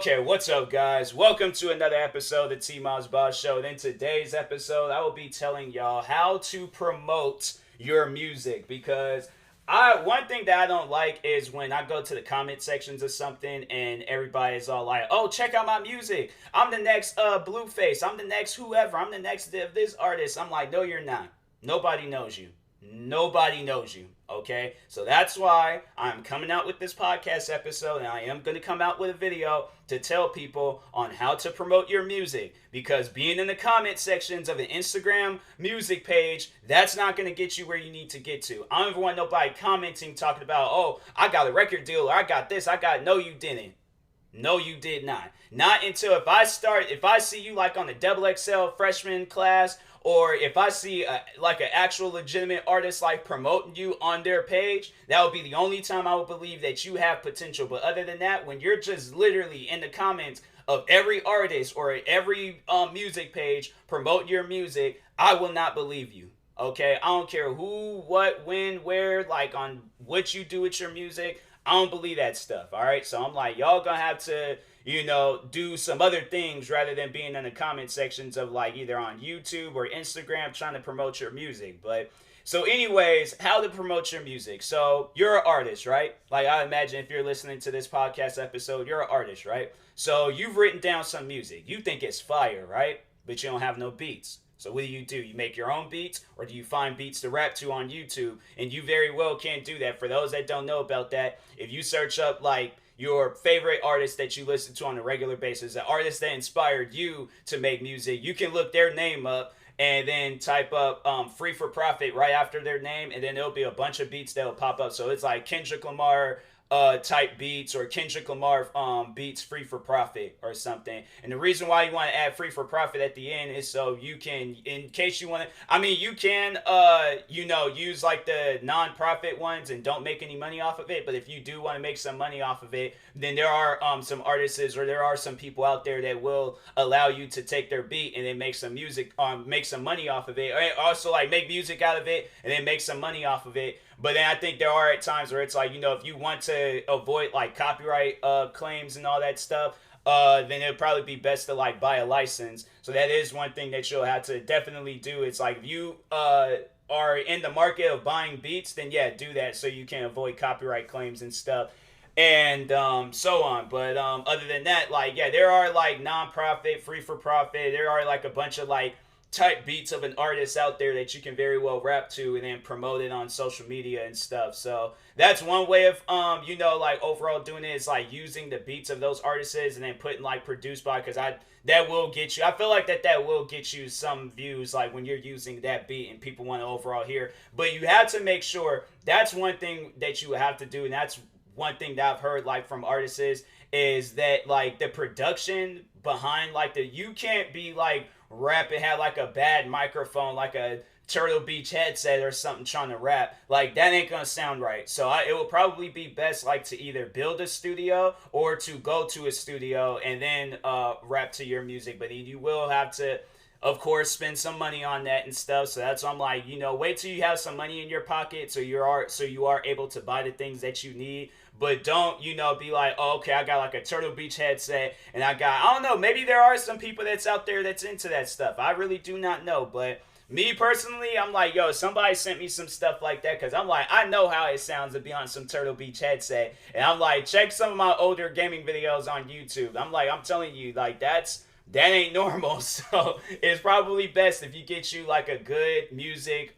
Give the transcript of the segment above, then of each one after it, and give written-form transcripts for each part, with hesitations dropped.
Okay, what's up, guys? Welcome to another episode of the TMossBoss Show. And in today's episode, I will be telling y'all how to promote your music because one thing that I don't like is when I go to the comment sections of something and everybody is all like, "Oh, check out my music. I'm the next Blueface. I'm the next whoever. I'm the next this artist." I'm like, "No, you're not. Nobody knows you. Nobody knows you." Okay, so that's why I'm coming out with this podcast episode, and I am going to come out with a video to tell people on how to promote your music, because being in the comment sections of an Instagram music page, that's not going to get you where you need to get to. I don't even want nobody commenting talking about, "Oh, I got a record deal," or "I got this, I got." No, you didn't. No, you did not. Not until if I see you like on the double XL freshman class, or if I see like an actual legitimate artist like promoting you on their page, that would be the only time I would believe that you have potential. But other than that, when you're just literally in the comments of every artist or every music page promoting your music, I will not believe you. Okay, I don't care who, what, when, where, like on what you do with your music. I don't believe that stuff. All right, so I'm like, y'all gonna have to, do some other things rather than being in the comment sections of like either on YouTube or Instagram trying to promote your music. But so, anyways, how to promote your music. So you're an artist, right? Like I imagine if you're listening to this podcast episode, you're an artist, right? So you've written down some music. You think it's fire, right? But you don't have no beats. So what do? You make your own beats, or do you find beats to rap to on YouTube? And you very well can't do that. For those that don't know about that, if you search up like your favorite artist that you listen to on a regular basis, the artist that inspired you to make music, you can look their name up and then type up free for profit right after their name, and then there'll be a bunch of beats that will pop up. So it's like Kendrick Lamar type beats, or Kendrick Lamar beats free for profit or something. And the reason why you want to add free for profit at the end is so you can, in case you want to, I mean, you can use like the non-profit ones and don't make any money off of it. But if you do want to make some money off of it, then there are some artists, or there are some people out there that will allow you to take their beat and then make some music, make some money off of it, or also like make music out of it and then make some money off of it. But then I think there are at times where it's like, if you want to avoid like copyright claims and all that stuff, then it'd probably be best to like buy a license. So that is one thing that you'll have to definitely do. It's like if you are in the market of buying beats, then yeah, do that so you can avoid copyright claims and stuff. And so on. But other than that, like, yeah, there are like non-profit, free for profit. There are like a bunch of like type beats of an artist out there that you can very well rap to and then promote it on social media and stuff. So that's one way of like overall doing it, is like using the beats of those artists and then putting like produced by, because that will get you, I feel like that will get you some views, like when you're using that beat and people want to overall hear. But you have to make sure, that's one thing that you have to do, and that's one thing that I've heard like from artists is that like the production behind like you can't be like rap and have like a bad microphone, like a Turtle Beach headset or something trying to rap. Like that ain't gonna sound right. So it will probably be best like to either build a studio or to go to a studio and then rap to your music. But you will have to, of course, spend some money on that and stuff. So that's why I'm like, wait till you have some money in your pocket so you are able to buy the things that you need. But don't, be like, "Oh, okay, I got like a Turtle Beach headset and I don't know, maybe there are some people that's out there that's into that stuff. I really do not know. But me personally, I'm like, yo, somebody sent me some stuff like that, because I'm like, I know how it sounds to be on some Turtle Beach headset. And I'm like, check some of my older gaming videos on YouTube. I'm like, I'm telling you, like, that ain't normal. So it's probably best if you get you like a good music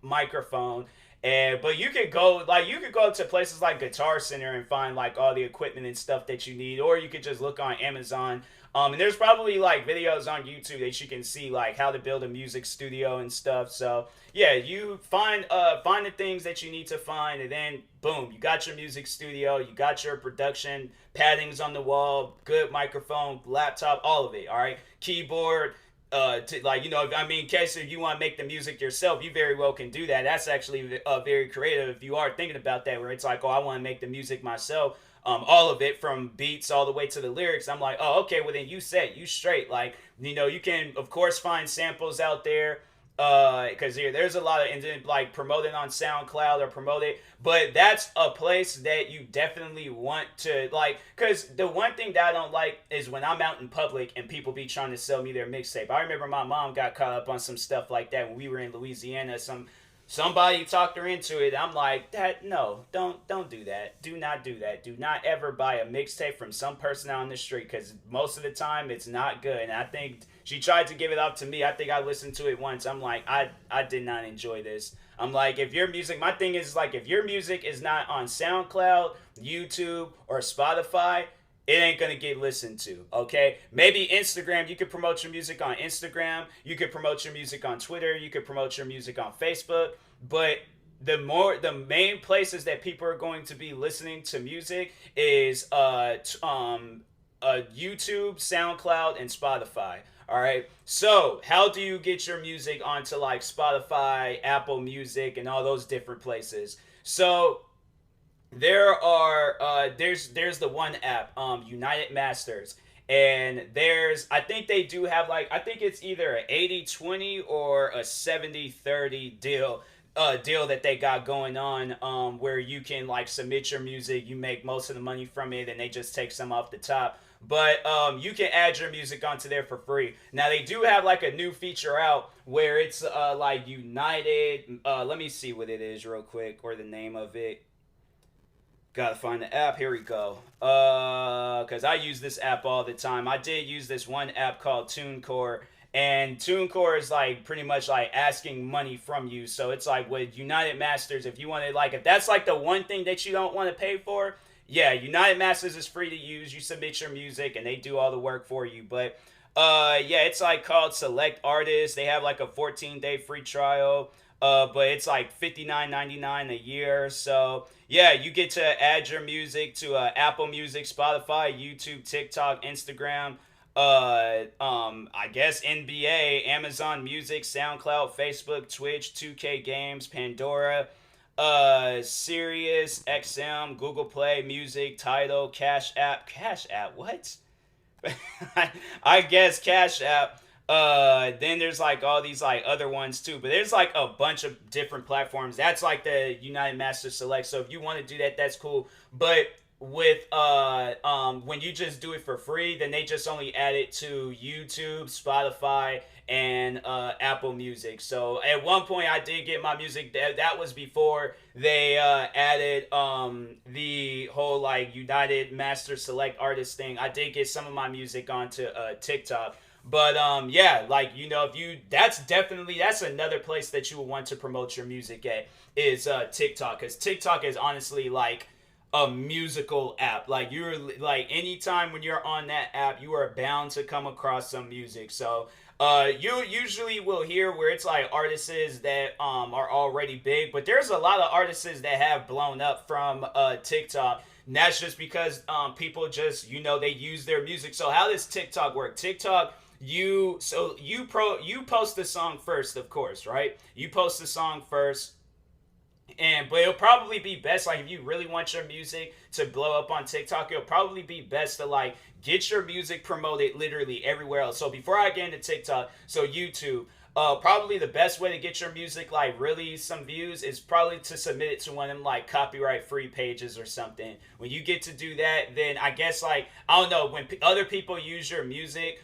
microphone. But you could go to places like Guitar Center and find like all the equipment and stuff that you need, or you could just look on Amazon. And there's probably like videos on YouTube that you can see like how to build a music studio and stuff. So yeah, you find the things that you need to find, and then boom, you got your music studio, you got your production paddings on the wall, good microphone, laptop, all of it. All right, keyboard. In case if you want to make the music yourself, you very well can do that. That's actually very creative if you are thinking about that, where it's like, oh, I want to make the music myself. All of it from beats all the way to the lyrics. I'm like, oh, okay, well then you straight. Like, you can of course find samples out there because there's a lot of, and then like promote it on SoundCloud or promote it, but that's a place that you definitely want to like, because the one thing that I don't like is when I'm out in public and people be trying to sell me their mixtape. I remember my mom got caught up on some stuff like that when we were in Louisiana. Somebody talked her into it. I'm like, that no, don't do that. Do not do that. Do not ever buy a mixtape from some person out on the street, because most of the time it's not good. And I think she tried to give it up to me. I think I listened to it once. I'm like, I did not enjoy this. I'm like, if your music, my thing is like, if your music is not on SoundCloud, YouTube, or Spotify, it ain't gonna get listened to, okay? Maybe Instagram, you could promote your music on Instagram, you could promote your music on Twitter, you could promote your music on Facebook, but the main places that people are going to be listening to music is YouTube, SoundCloud, and Spotify. All right. So, how do you get your music onto like Spotify, Apple Music, and all those different places? So, there's the one app, United Masters, and I think they do have like, I think it's either an 80-20 or a 70-30 deal that they got going on, where you can like submit your music, you make most of the money from it, and they just take some off the top. But you can add your music onto there for free. Now they do have like a new feature out where it's like United. Let me see what it is real quick, or the name of it. Gotta find the app. Here we go. Because I use this app all the time. I did use this one app called Tunecore. And Tunecore is like pretty much like asking money from you. So it's like with United Masters, if you want to, like, if that's like the one thing that you don't want to pay for, yeah, United Masters is free to use. You submit your music and they do all the work for you. But yeah, it's like called Select Artists. They have like a 14-day free trial. But it's like $59.99 a year. So yeah, you get to add your music to Apple Music, Spotify, YouTube, TikTok, Instagram, I guess NBA, Amazon Music, SoundCloud, Facebook, Twitch, 2K Games, Pandora, Sirius, XM, Google Play Music, Tidal, Cash App, what? I guess Cash App. Then there's like all these like other ones too, but there's like a bunch of different platforms. That's like the United Master Select. So if you want to do that, that's cool. But with when you just do it for free, then they just only add it to YouTube, Spotify, and Apple Music. So at one point I did get my music. That was before they added the whole like United Master Select Artist thing. I did get some of my music onto TikTok. But yeah, like, you know, that's another place that you will want to promote your music at, is TikTok, because TikTok is honestly like a musical app. Like, you're like, anytime when you're on that app, you are bound to come across some music. So you usually will hear where it's like artists that are already big, but there's a lot of artists that have blown up from TikTok. And that's just because people just, you know, they use their music. So how does TikTok work? TikTok, you post the song first, of course, right? You post the song first, but it'll probably be best, like, if you really want your music to blow up on TikTok, it'll probably be best to like get your music promoted literally everywhere else. So before I get into TikTok, so YouTube, probably the best way to get your music like really some views is probably to submit it to one of them like copyright free pages or something. When you get to do that, then I guess, like, I don't know, when other people use your music,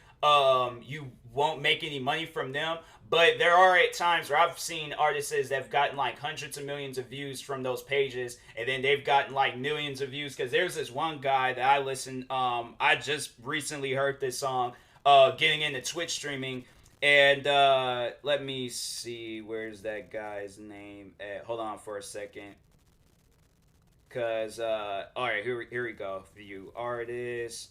you won't make any money from them. But there are at times where I've seen artists that have gotten like hundreds of millions of views from those pages, and then they've gotten like millions of views. Because there's this one guy that I listen, I just recently heard this song, getting into Twitch streaming, and let me see, where's that guy's name at? Hold on for a second. Because, alright, here we go. View artist.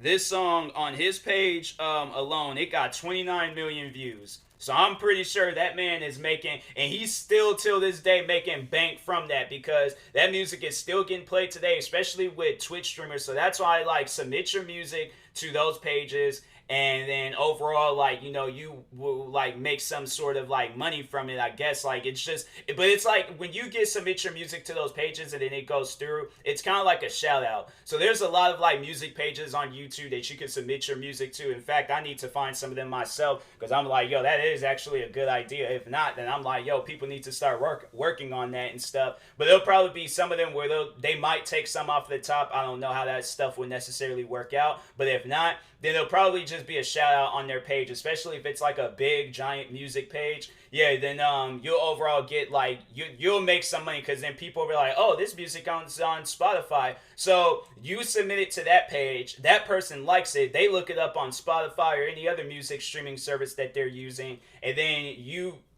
This song on his page alone, it got 29 million views. So I'm pretty sure that man is making, and he's still till this day making bank from that, because that music is still getting played today, especially with Twitch streamers. So that's why I like submit your music to those pages, and then overall, like, you know, you will like make some sort of like money from it, I guess. Like, it's just, but it's like when you get submit your music to those pages and then it goes through, it's kind of like a shout out. So there's a lot of like music pages on YouTube that you can submit your music to. In fact, I need to find some of them myself, because I'm like, yo, that is actually a good idea. If not, then I'm like, yo, people need to start working on that and stuff. But there'll probably be some of them where they might take some off the top. I don't know how that stuff would necessarily work out, but if not, then it'll probably just be a shout out on their page, especially if it's like a big giant music page. Yeah, then you'll overall get like you'll make some money, because then people will be like, oh, this music on Spotify. So you submit it to that page, that person likes it, they look it up on Spotify or any other music streaming service that they're using, and then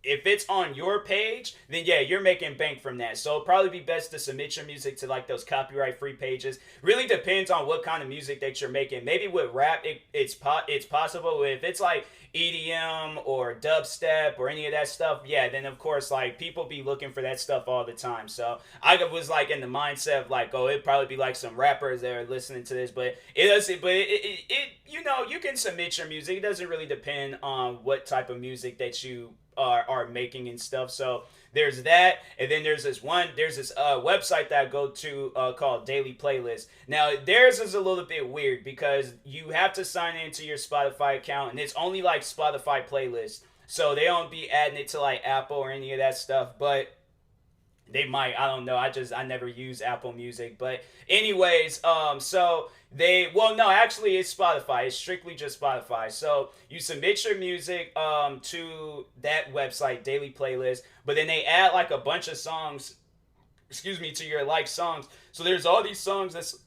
if it's on your page, then yeah, you're making bank from that. So it'll probably be best to submit your music to like those copyright free pages. Really depends on what kind of music that you're making. Maybe with rap, it's possible. If it's like EDM or dubstep or any of that stuff, yeah, then of course like people be looking for that stuff all the time. So I was like in the mindset of like, oh, it'd probably be like some rappers that are listening to this, but it doesn't. But it you know, you can submit your music. It doesn't really depend on what type of music that you are making and stuff. So there's that, and then there's this website that I go to called Daily Playlist. Now theirs is a little bit weird because you have to sign into your Spotify account, and it's only like Spotify playlists, so they don't be adding it to like Apple or any of that stuff, but they might. I don't know. I never use Apple Music. But anyways, so no, actually it's Spotify. It's strictly just Spotify. So you submit your music to that website, Daily Playlist, but then they add like a bunch of songs, to your like songs. So there's all these songs that's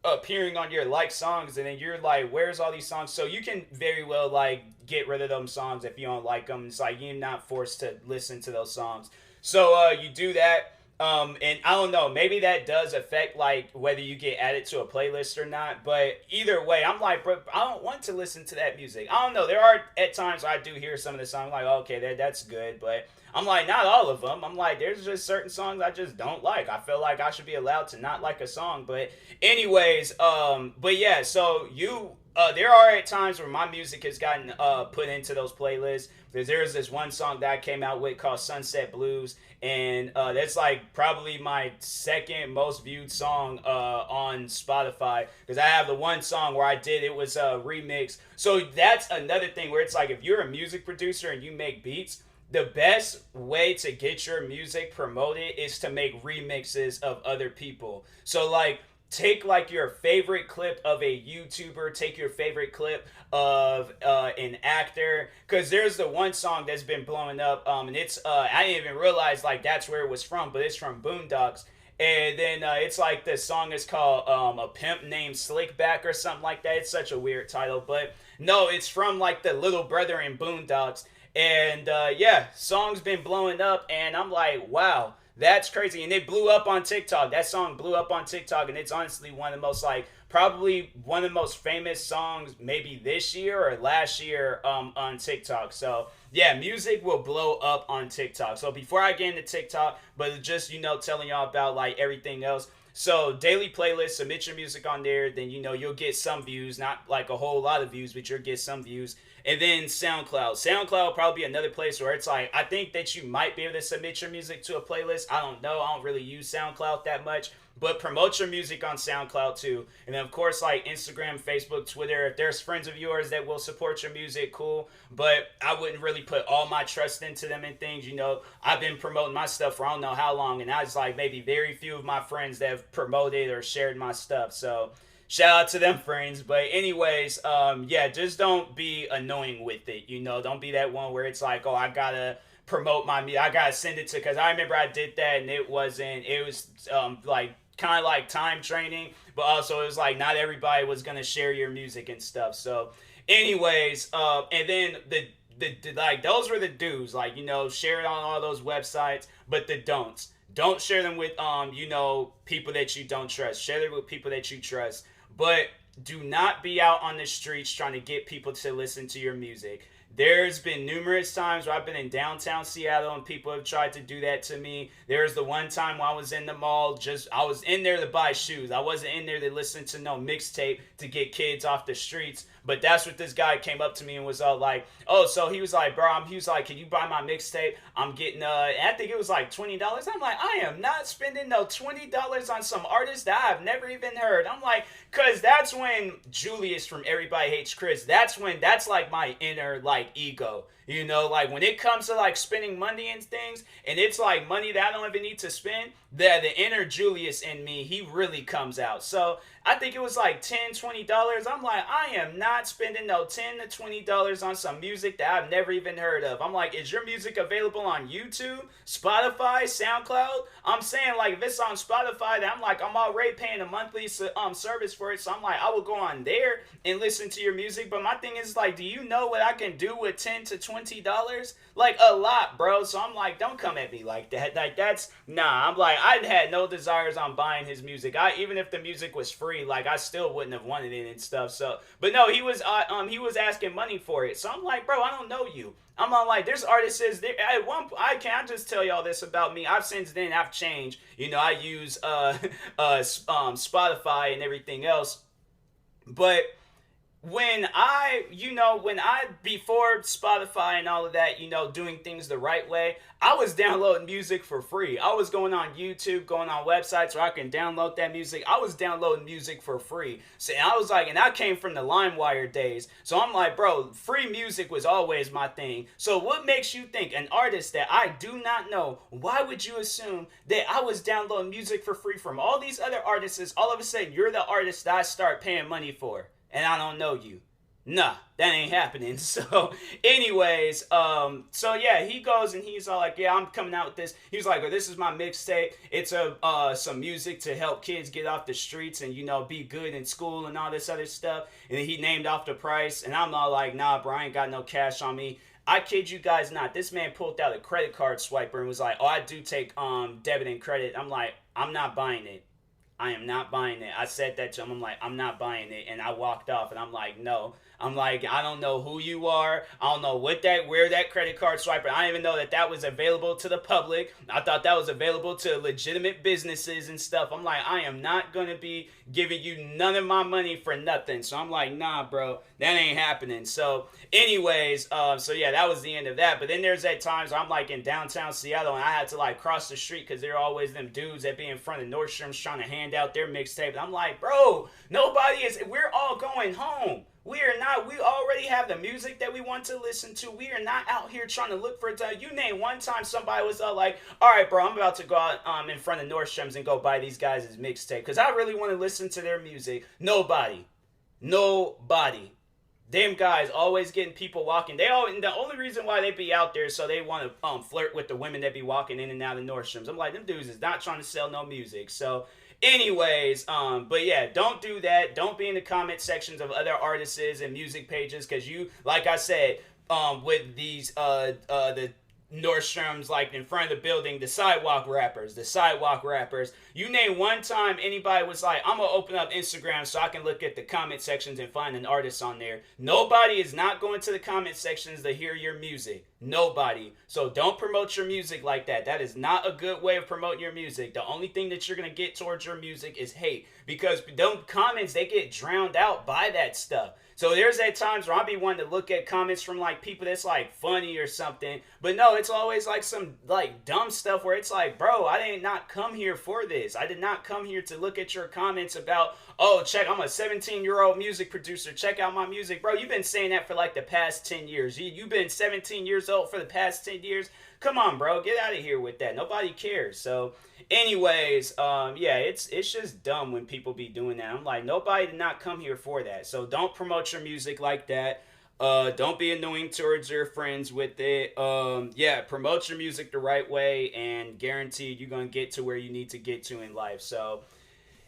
appearing on your like songs, and then you're like, where's all these songs? So you can very well like get rid of them songs if you don't like them. It's like you're not forced to listen to those songs. So you do that, and I don't know, maybe that does affect like whether you get added to a playlist or not. But either way, I'm like, bro, I don't want to listen to that music. I don't know. There are at times I do hear some of the songs, like, okay, that's good, but I'm like, not all of them. I'm like, there's just certain songs I just don't like. I feel like I should be allowed to not like a song. But anyways, but yeah, so there are at times where my music has gotten put into those playlists. There's this one song that I came out with called Sunset Blues, and that's like probably my second most viewed song on Spotify, because I have the one song where it was a remix. So that's another thing where it's like, if you're a music producer and you make beats, the best way to get your music promoted is to make remixes of other people. So like, take like your favorite clip of a YouTuber, take your favorite clip of an actor, because there's the one song that's been blowing up, and it's I didn't even realize like that's where it was from, but it's from Boondocks. And then it's like the song is called A Pimp Named Slickback or something like that. It's such a weird title, but no, it's from like the little brother in Boondocks. And yeah, song's been blowing up, and I'm like, wow, that's crazy. And it blew up on TikTok. That song blew up on TikTok, and it's honestly one of the most, like, probably one of the most famous songs maybe this year or last year on TikTok. So yeah, music will blow up on TikTok. So before I get into TikTok, but just, telling y'all about like everything else. So Daily Playlist, submit your music on there, then you'll get some views, not like a whole lot of views, but you'll get some views. And then SoundCloud will probably be another place where it's like, I think that you might be able to submit your music to a playlist. I don't know, I don't really use SoundCloud that much, but promote your music on SoundCloud too. And then of course, like Instagram, Facebook, Twitter, if there's friends of yours that will support your music, cool. But I wouldn't really put all my trust into them and things. I've been promoting my stuff for I don't know how long, and I was like maybe very few of my friends that have promoted or shared my stuff. So shout out to them friends. But anyways, yeah, just don't be annoying with it. Don't be that one where it's like, oh, I gotta promote my music, I gotta send it to, because I remember I did that, and it was like kind of like time training, but also it was like not everybody was gonna share your music and stuff. So anyways, and then the like, those were the do's, like, share it on all those websites. But the don't share them with people that you don't trust. Share them with people that you trust. But do not be out on the streets trying to get people to listen to your music. There's been numerous times where I've been in downtown Seattle and people have tried to do that to me. There's the one time when I was in the mall, I was in there to buy shoes. I wasn't in there to listen to no mixtape to get kids off the streets. But that's what this guy came up to me and was all like, oh, so he was like, bro, he was like, can you buy my mixtape? I'm getting, I think it was like $20. I'm like, I am not spending no $20 on some artist that I've never even heard. I'm like, cause that's when Julius from Everybody Hates Chris, that's like my inner like ego. You know, like when it comes to like spending money and things, and it's like money that I don't even need to spend, the inner Julius in me, he really comes out. So I think it was like $10-20. I'm like, I am not spending no $10 to $20 on some music that I've never even heard of. I'm like, is your music available on YouTube, Spotify, Soundcloud? I'm saying like if it's on Spotify, then I'm already paying a monthly service for it. So I'm like, I will go on there and listen to your music. But my thing is like, do you know what I can do with $10 to $20? Like a lot, bro. So I'm like, don't come at me like that. Like that's nah. I'm like, I had no desires on buying his music. Even if the music was free, like I still wouldn't have wanted it and stuff. So, but no, he was asking money for it. So I'm like, bro, I don't know you. I'm not like, there's artists there at one point. I just tell y'all this about me. I've changed. You know, I use Spotify and everything else, but before Spotify and all of that, doing things the right way, I was downloading music for free. I was going on YouTube, going on websites where I can download that music. I was downloading music for free. So I was like, and I came from the LimeWire days. So I'm like, bro, free music was always my thing. So what makes you think an artist that I do not know, why would you assume that I was downloading music for free from all these other artists? All of a sudden, you're the artist that I start paying money for. And I don't know you. Nah, that ain't happening. So, anyways, so yeah, he goes and he's all like, yeah, I'm coming out with this. He's like, oh, this is my mixtape. It's some music to help kids get off the streets and, be good in school and all this other stuff. And then he named off the price. And I'm all like, nah, bro, I ain't got no cash on me. I kid you guys not. This man pulled out a credit card swiper and was like, oh, I do take debit and credit. I'm like, I'm not buying it. I am not buying it. I said that to him. I'm like, I'm not buying it. And I walked off and I'm like, no. I'm like, I don't know who you are. I don't know where that credit card swiper. I didn't even know that was available to the public. I thought that was available to legitimate businesses and stuff. I'm like, I am not going to be giving you none of my money for nothing. So I'm like, nah, bro, that ain't happening. So anyways, so yeah, that was the end of that. But then there's at times where I'm like in downtown Seattle and I had to like cross the street because there are always them dudes that be in front of Nordstrom's trying to hand out their mixtape. And I'm like, bro, we're all going home. We already have the music that we want to listen to. We are not out here trying to look for it. You name one time somebody was like, all right, bro, I'm about to go out in front of Nordstrom's and go buy these guys' mixtape because I really want to listen to their music. Nobody. Them guys always getting people walking. The only reason why they be out there is so they want to flirt with the women that be walking in and out of Nordstrom's. I'm like, them dudes is not trying to sell no music. So anyways, but yeah, don't do that. Don't be in the comment sections of other artists and music pages because you, like I said, with these the Nordstrom's, like in front of the building, the sidewalk rappers. You name one time anybody was like, I'm gonna open up Instagram so I can look at the comment sections and find an artist on there. Nobody is not going to the comment sections to hear your music. Nobody. So don't promote your music like that. That is not a good way of promoting your music. The only thing that you're gonna get towards your music is hate because them comments, they get drowned out by that stuff. So there's at times where I'll be wanting to look at comments from like people that's like funny or something. But no, it's always like some like dumb stuff where it's like, bro, I did not come here for this. I did not come here to look at your comments about, oh, check, I'm a 17-year-old music producer. Check out my music. Bro, you've been saying that for like the past 10 years. You've been 17 years old for the past 10 years. Come on, bro, get out of here with that. Nobody cares. So anyways, yeah, it's just dumb when people be doing that. I'm like, nobody did not come here for that. So don't promote your music like that. Don't be annoying towards your friends with it. Yeah, promote your music the right way and guaranteed you're going to get to where you need to get to in life. So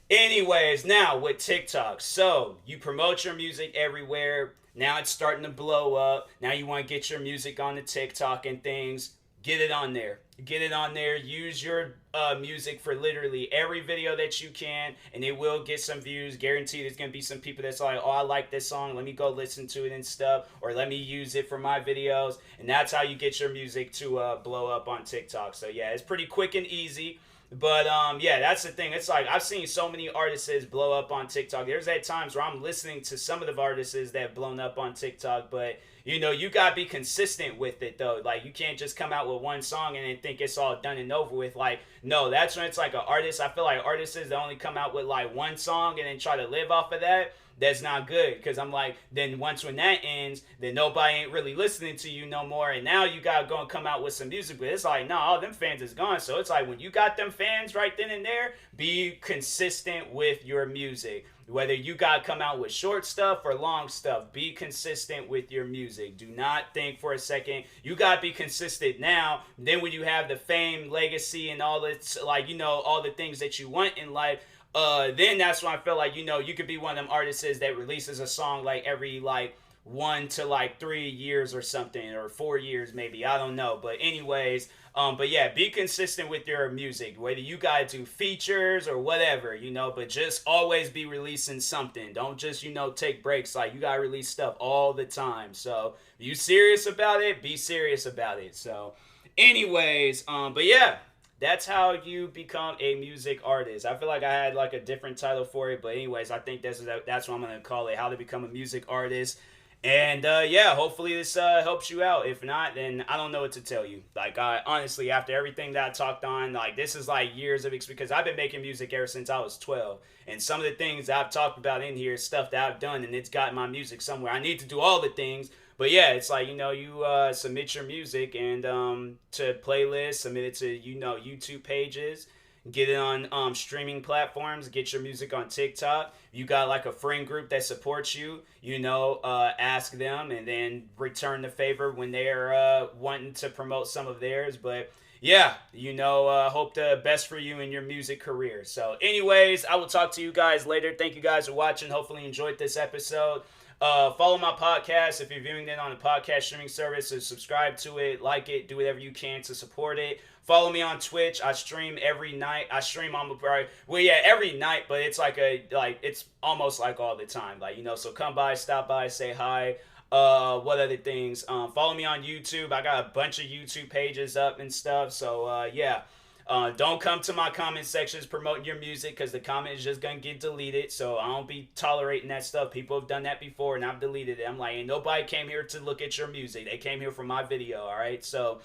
anyways, now with TikTok. So you promote your music everywhere. Now it's starting to blow up. Now you want to get your music on the TikTok and things. get it on there. Get it on there. Use your music for literally every video that you can, and it will get some views. Guaranteed there's going to be some people that's like, oh, I like this song. Let me go listen to it and stuff, or let me use it for my videos. And that's how you get your music to blow up on TikTok. So, yeah, it's pretty quick and easy. But yeah, that's the thing. It's like I've seen so many artists blow up on TikTok. There's at times where I'm listening to some of the artists that have blown up on TikTok, but you know, you gotta be consistent with it though. Like you can't just come out with one song and then think it's all done and over with. Like, no, that's when it's like an artist. I feel like artists that only come out with like one song and then try to live off of that. That's not good, because I'm like, then once when that ends, then nobody ain't really listening to you no more, and now you gotta go and come out with some music. But it's like, no, all them fans is gone. So it's like, when you got them fans right then and there, be consistent with your music. Whether you gotta come out with short stuff or long stuff, be consistent with your music. Do not think for a second you gotta be consistent now. Then when you have the fame, legacy, and all this, like, you know, all the things that you want in life, then that's when I feel like, you know, you could be one of them artists that releases a song like every like 1 to like 3 years or something, or 4 years maybe, I don't know. But anyways, but yeah, be consistent with your music, whether you gotta do features or whatever, you know, but just always be releasing something. Don't just, you know, take breaks. Like, you gotta release stuff all the time. So if you serious about it, be serious about it. So anyways, but yeah, that's how you become a music artist. I feel like I had like a different title for it, but anyways, I think that's what I'm gonna call it: how to become a music artist. And yeah, hopefully this helps you out. If not, then I don't know what to tell you. Like, honestly, after everything that I talked on, like, this is like years of experience, because I've been making music ever since I was 12. And some of the things I've talked about in here is stuff that I've done, and it's got my music somewhere. I need to do all the things. But yeah, it's like, you know, you submit your music and to playlists, submit it to, you know, YouTube pages, get it on streaming platforms, get your music on TikTok. You got like a friend group that supports you, you know, ask them and then return the favor when they're wanting to promote some of theirs. But yeah, you know, hope the best for you in your music career. So anyways, I will talk to you guys later. Thank you guys for watching. Hopefully you enjoyed this episode. Follow my podcast if you're viewing it on a podcast streaming service. So subscribe to it, like it, do whatever you can to support it. Follow me on Twitch. I stream every night. I stream on every night, but it's it's almost like all the time. Like, you know, so come by, stop by, say hi. What other things? Follow me on YouTube. I got a bunch of YouTube pages up and stuff. So yeah. Don't come to my comment sections promoting your music, because the comment is just going to get deleted. So I don't be tolerating that stuff. People have done that before and I've deleted it. I'm like, ain't nobody came here to look at your music. They came here for my video, all right? So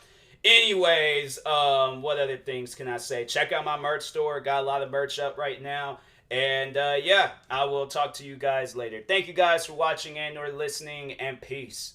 anyways, what other things can I say? Check out my merch store. Got a lot of merch up right now. And yeah, I will talk to you guys later. Thank you guys for watching and or listening, and peace.